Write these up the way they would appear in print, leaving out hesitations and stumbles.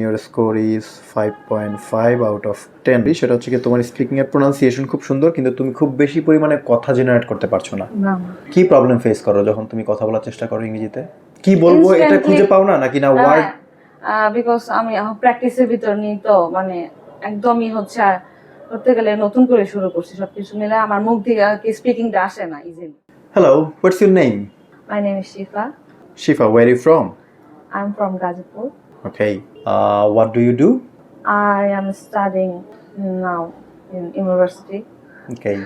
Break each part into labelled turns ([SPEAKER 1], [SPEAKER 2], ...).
[SPEAKER 1] Your score is 5.5 out of 10. সেটা হচ্ছে কি তোমার স্পিকিং এর প্রোনাউন্সিয়েশন খুব সুন্দর, কিন্তু তুমি খুব বেশি পরিমাণে কথা জেনারেট করতে পারছো না।
[SPEAKER 2] না,
[SPEAKER 1] কি প্রবলেম ফেস করো যখন তুমি কথা বলার চেষ্টা করো ইংরেজিতে? কি বলবো এটা খুঁজে পাও না, নাকি না ওয়ার্ড?
[SPEAKER 2] বিকজ আমি প্র্যাকটিসের ভিতর নিই, তো মানে একদমই হচ্ছে করতে গেলে নতুন করে শুরু করছি, সবকিছু মিলে আমার মুখ থেকে স্পিকিংটা আসে না easily.
[SPEAKER 1] Hello, what's your name?
[SPEAKER 2] My name is Shifa.
[SPEAKER 1] Shifa, where are you from?
[SPEAKER 2] I'm from Gazipur.
[SPEAKER 1] Okay. What do you do?
[SPEAKER 2] I am studying now in university.
[SPEAKER 1] Okay.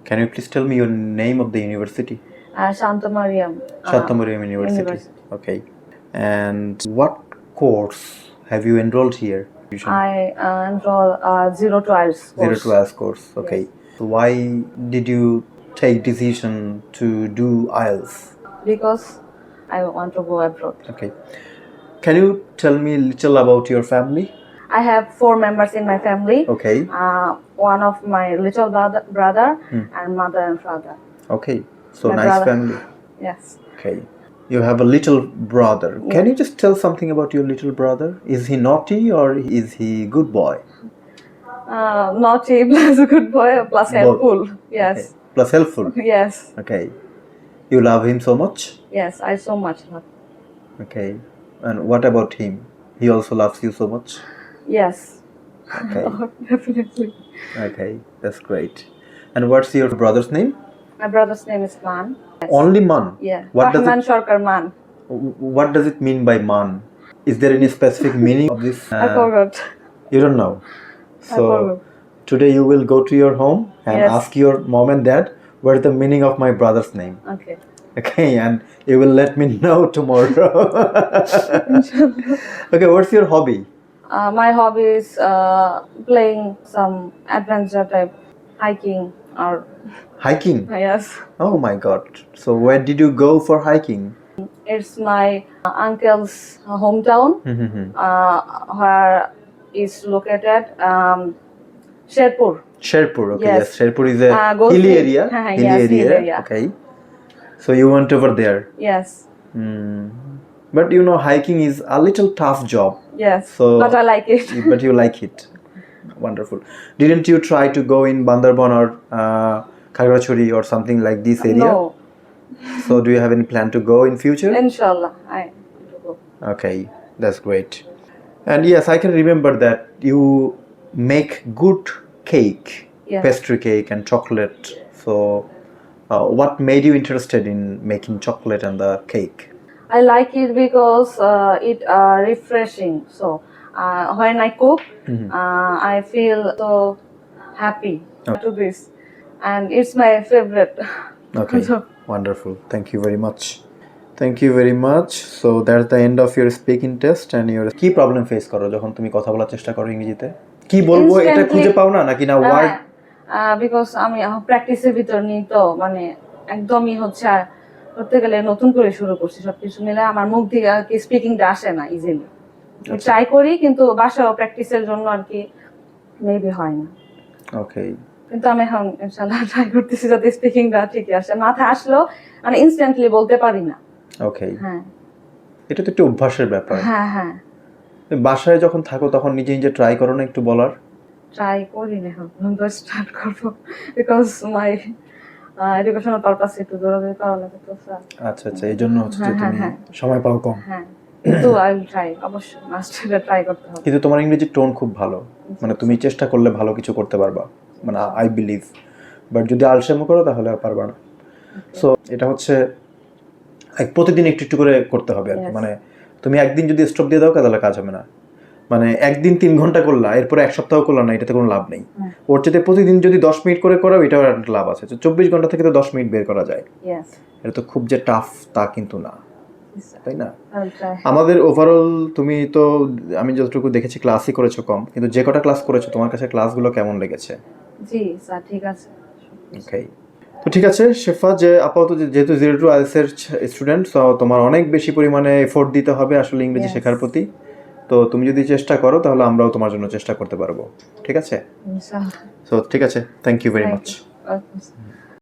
[SPEAKER 1] Can you please tell me your name of the university?
[SPEAKER 2] Shanta Mariam.
[SPEAKER 1] Shantamariam University. Okay. And what course have you enrolled here?
[SPEAKER 2] I enroll 0 to IELTS course.
[SPEAKER 1] 0 to IELTS course. Okay. So why did you take decision to do IELTS?
[SPEAKER 2] Because I want to go abroad.
[SPEAKER 1] Okay. Can you tell me a little about your family?
[SPEAKER 2] I have 4 members in my family.
[SPEAKER 1] Okay.
[SPEAKER 2] One of my little brother and mother and father.
[SPEAKER 1] Okay. So
[SPEAKER 2] My
[SPEAKER 1] nice
[SPEAKER 2] brother.
[SPEAKER 1] family.
[SPEAKER 2] Yes.
[SPEAKER 1] Okay. You have a little brother. Can you just tell something about your little brother? Is he naughty or is he good boy?
[SPEAKER 2] Naughty plus a good boy plus helpful. Yes.
[SPEAKER 1] Okay. Plus helpful.
[SPEAKER 2] Yes.
[SPEAKER 1] Okay. You love him so much?
[SPEAKER 2] Yes, I so much love.
[SPEAKER 1] Okay. And what about him? He also loves you so much?
[SPEAKER 2] Yes.
[SPEAKER 1] Okay.
[SPEAKER 2] Definitely.
[SPEAKER 1] Okay. That's great. And what's your brother's name?
[SPEAKER 2] My brother's name is Man. Yes.
[SPEAKER 1] Only Man?
[SPEAKER 2] Yeah.
[SPEAKER 1] What does
[SPEAKER 2] Rahman Shorkar Man.
[SPEAKER 1] What does it mean by Man? Is there any specific meaning of this?
[SPEAKER 2] I forgot.
[SPEAKER 1] You don't know.
[SPEAKER 2] I forgot.
[SPEAKER 1] Today you will go to your home and
[SPEAKER 2] Yes.
[SPEAKER 1] ask your mom and dad what's the meaning of my brother's name.
[SPEAKER 2] Okay.
[SPEAKER 1] Okay, and you will let me know tomorrow. Okay, what's your hobby?
[SPEAKER 2] My hobby is playing some adventure type hiking or
[SPEAKER 1] Hiking.
[SPEAKER 2] yes.
[SPEAKER 1] Oh my God. So where did you go for hiking?
[SPEAKER 2] It's my uncle's hometown, where is located Sherpur.
[SPEAKER 1] Sherpur. Okay,
[SPEAKER 2] Yes.
[SPEAKER 1] yes. Sherpur is a
[SPEAKER 2] Go
[SPEAKER 1] hilly
[SPEAKER 2] see-
[SPEAKER 1] area.
[SPEAKER 2] Yes, hilly area.
[SPEAKER 1] Okay. So you went over there.
[SPEAKER 2] Yes.
[SPEAKER 1] But you know, hiking is a little tough job.
[SPEAKER 2] Yes.
[SPEAKER 1] So-
[SPEAKER 2] But I like it.
[SPEAKER 1] But you like it. Wonderful. Didn't you try to go in Bandarban or Khagrachuri or something like this area?
[SPEAKER 2] No.
[SPEAKER 1] So do you have any plan to go in future?
[SPEAKER 2] Inshallah, I want to go.
[SPEAKER 1] Okay, that's great. And yes, I can remember that you make good cake,
[SPEAKER 2] Yes.
[SPEAKER 1] pastry cake and chocolate. So what made you interested in making chocolate and the cake?
[SPEAKER 2] I like it because it refreshing. So when I cook, I feel so happy to this, and it's my favorite.
[SPEAKER 1] Okay,
[SPEAKER 2] So-
[SPEAKER 1] wonderful. Thank you very much. Thank you very much. So that's the end of your speaking test and your কি problem face করো যখন তুমি কথা বলার চেষ্টা করো ইংরেজিতে? কি বলবো এটা
[SPEAKER 2] Instantly-
[SPEAKER 1] খুঁজে পাও না, নাকি না ওয়ার্ড?
[SPEAKER 2] বিকজ আমি প্র্যাকটিসের ভিতর নিই, তো মানে একদমই হচ্ছে করতে গেলে নতুন করে শুরু করছি, সবকিছু মিলে আমার মুখ থেকে স্পিকিংটা আসে না ইজিলি। ট্রাই করি, কিন্তু বাসায় প্র্যাকটিসের জন্য আর কি মেবি হয় না।
[SPEAKER 1] ওকে।
[SPEAKER 2] কিন্তু আমি এখন ইনশাআল্লাহ ট্রাই করতেছি যাতে স্পিকিংটা ঠিকই আসে। মাথায় আসলেও মানে ইনস্ট্যান্টলি বলতে পারি না।
[SPEAKER 1] ওকে।
[SPEAKER 2] হ্যাঁ
[SPEAKER 1] এটা তো একটু অভ্যাসের ব্যাপার।
[SPEAKER 2] হ্যাঁ হ্যাঁ,
[SPEAKER 1] বাসায় যখন থাকো তখন নিজে নিজে ট্রাই করো না একটু বলার?
[SPEAKER 2] ট্রাই করি না, এখন স্টার্ট করবো বিকজ মাই এডুকেশনাল পারপাস একটু দৌড়াদৌড়ি করা লাগে তো স্যার।
[SPEAKER 1] আচ্ছা আচ্ছা, এই জন্য হচ্ছে যে
[SPEAKER 2] হ্যাঁ,
[SPEAKER 1] তুমি
[SPEAKER 2] হ্যাঁ।
[SPEAKER 1] সময় পাও কম।
[SPEAKER 2] হ্যাঁ, কিন্তু আই উইল ট্রাই, অবশ্যই মাস্ট ট্রাই করতে হবে।
[SPEAKER 1] কিন্তু তোমার ইংরেজির টোন খুব ভালো, মানে তুমি চেষ্টা করলে ভালো কিছু করতে পারবা, মানে আই বিলিভ। বাট যদি আলসেমো করো তাহলে আর পারবা না। সো এটা হচ্ছে প্রতিদিন একটু একটু করে করতে হবে আর কি।
[SPEAKER 2] Yes.
[SPEAKER 1] মানে তুমি একদিন যদি স্টপ দিয়ে দাও তাহলে কাজ হবে না। মানে একদিন 3 ঘন্টা করলা, এরপরে 1 সপ্তাহ করলা না, এটাতে কোনো লাভ নেই। ওর চেয়ে প্রতিদিন যদি 10 মিনিট করে করো, এটাও একটা লাভ আছে। 24 ঘন্টা থেকে তো 10 মিনিট বের করা যায়।
[SPEAKER 2] ইয়েস,
[SPEAKER 1] এটা তো খুব যে টাফ তা কিন্তু না, তাই না?
[SPEAKER 2] I will try.
[SPEAKER 1] আমাদের ওভারঅল তুমি তো, আমি যতটুকু দেখেছি ক্লাসই করেছো কম, কিন্তু যে কটা ক্লাস করেছো তোমার কাছে ক্লাসগুলো কেমন লেগেছে?
[SPEAKER 2] জি স্যার, ঠিক আছে।
[SPEAKER 1] ওকে, তো ঠিক আছে শেফা, যে আপাতত যেহেতু 0 to IELTS এর স্টুডেন্ট, সো তোমার অনেক বেশি পরিমাণে এফোর্ট দিতে হবে আসলে ইংরেজি
[SPEAKER 2] Yes.
[SPEAKER 1] শেখার প্রতি। তো তুমি যদি চেষ্টা করো তাহলে আমরাও তোমার জন্য চেষ্টা করতে পারবো, ঠিক আছে?
[SPEAKER 2] ইনশাআল্লাহ।
[SPEAKER 1] সো ঠিক আছে, thank you very
[SPEAKER 2] Thank
[SPEAKER 1] much.
[SPEAKER 2] you. Okay.